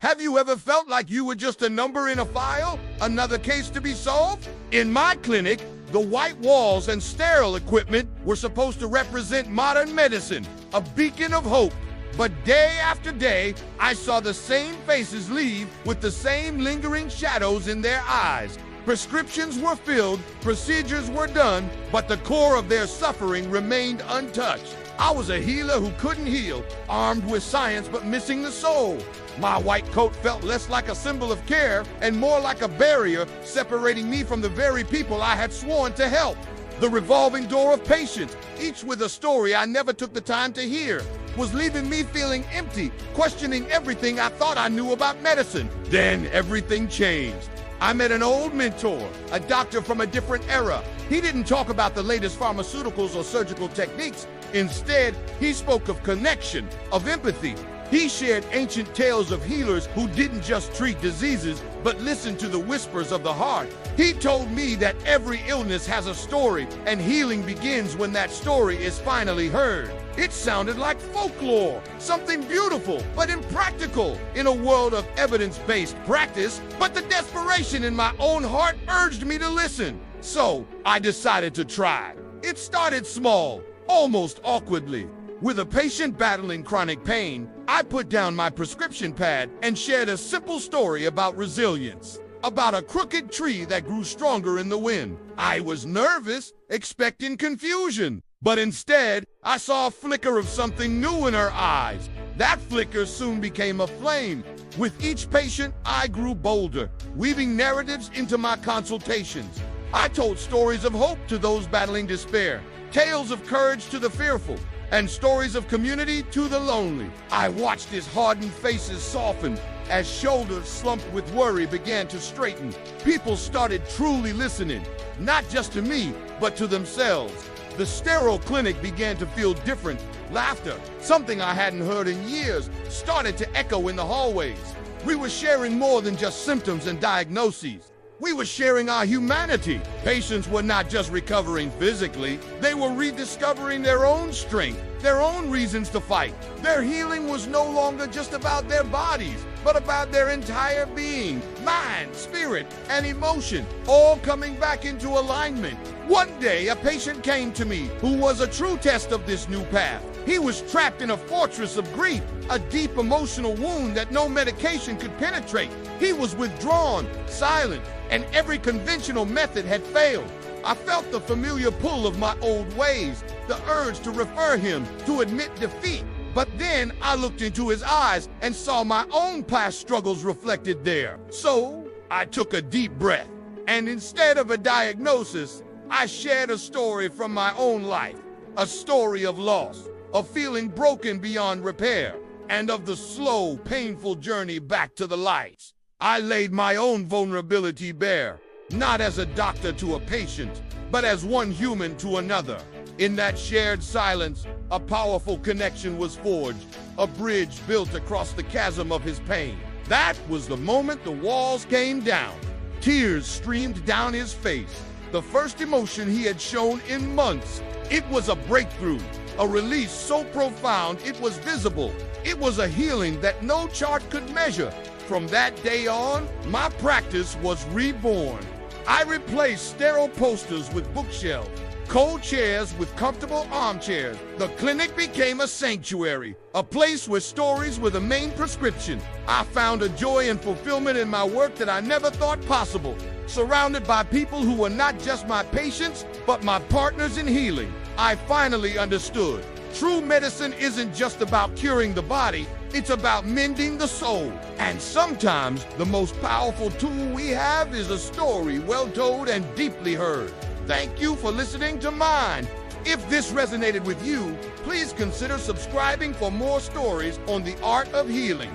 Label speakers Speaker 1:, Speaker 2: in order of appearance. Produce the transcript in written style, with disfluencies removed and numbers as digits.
Speaker 1: Have you ever felt like you were just a number in a file? Another case to be solved? In my clinic, the white walls and sterile equipment were supposed to represent modern medicine, a beacon of hope. But day after day, I saw the same faces leave with the same lingering shadows in their eyes. Prescriptions were filled, procedures were done, but the core of their suffering remained untouched. I was a healer who couldn't heal, armed with science but missing the soul. My white coat felt less like a symbol of care and more like a barrier separating me from the very people I had sworn to help. The revolving door of patients, each with a story I never took the time to hear, was leaving me feeling empty, questioning everything I thought I knew about medicine. Then everything changed. I met an old mentor, a doctor from a different era. He didn't talk about the latest pharmaceuticals or surgical techniques. Instead, he spoke of connection, of empathy. He shared ancient tales of healers who didn't just treat diseases, but listened to the whispers of the heart. He told me that every illness has a story, and healing begins when that story is finally heard. It sounded like folklore, something beautiful but impractical in a world of evidence-based practice, but the desperation in my own heart urged me to listen. So I decided to try. It started small, almost awkwardly. With a patient battling chronic pain, I put down my prescription pad and shared a simple story about resilience, about a crooked tree that grew stronger in the wind. I was nervous, expecting confusion, but instead, I saw a flicker of something new in her eyes. That flicker soon became a flame. With each patient, I grew bolder, weaving narratives into my consultations. I told stories of hope to those battling despair, tales of courage to the fearful, and stories of community to the lonely. I watched as hardened faces softened, as shoulders slumped with worry began to straighten. People started truly listening, not just to me, but to themselves. The sterile clinic began to feel different. Laughter, something I hadn't heard in years, started to echo in the hallways. We were sharing more than just symptoms and diagnoses. We were sharing our humanity. Patients were not just recovering physically, they were rediscovering their own strength, their own reasons to fight. Their healing was no longer just about their bodies, but about their entire being, mind, spirit, and emotion, all coming back into alignment. One day, a patient came to me who was a true test of this new path. He was trapped in a fortress of grief, a deep emotional wound that no medication could penetrate. He was withdrawn, silent, and every conventional method had failed. I felt the familiar pull of my old ways, the urge to refer him, to admit defeat. But then I looked into his eyes and saw my own past struggles reflected there. So I took a deep breath, and instead of a diagnosis, I shared a story from my own life, a story of loss, of feeling broken beyond repair, and of the slow, painful journey back to the light. I laid my own vulnerability bare, not as a doctor to a patient, but as one human to another. In that shared silence, a powerful connection was forged, a bridge built across the chasm of his pain. That was the moment the walls came down. Tears streamed down his face, the first emotion he had shown in months. It was a breakthrough, a release so profound it was visible. It was a healing that no chart could measure. From that day on, my practice was reborn. I replaced sterile posters with bookshelves, cold chairs with comfortable armchairs. The clinic became a sanctuary, a place where stories were the main prescription. I found a joy and fulfillment in my work that I never thought possible, surrounded by people who were not just my patients, but my partners in healing. I finally understood. True medicine isn't just about curing the body, it's about mending the soul. And sometimes the most powerful tool we have is a story well told and deeply heard. Thank you for listening to mine. If this resonated with you, please consider subscribing for more stories on the art of healing.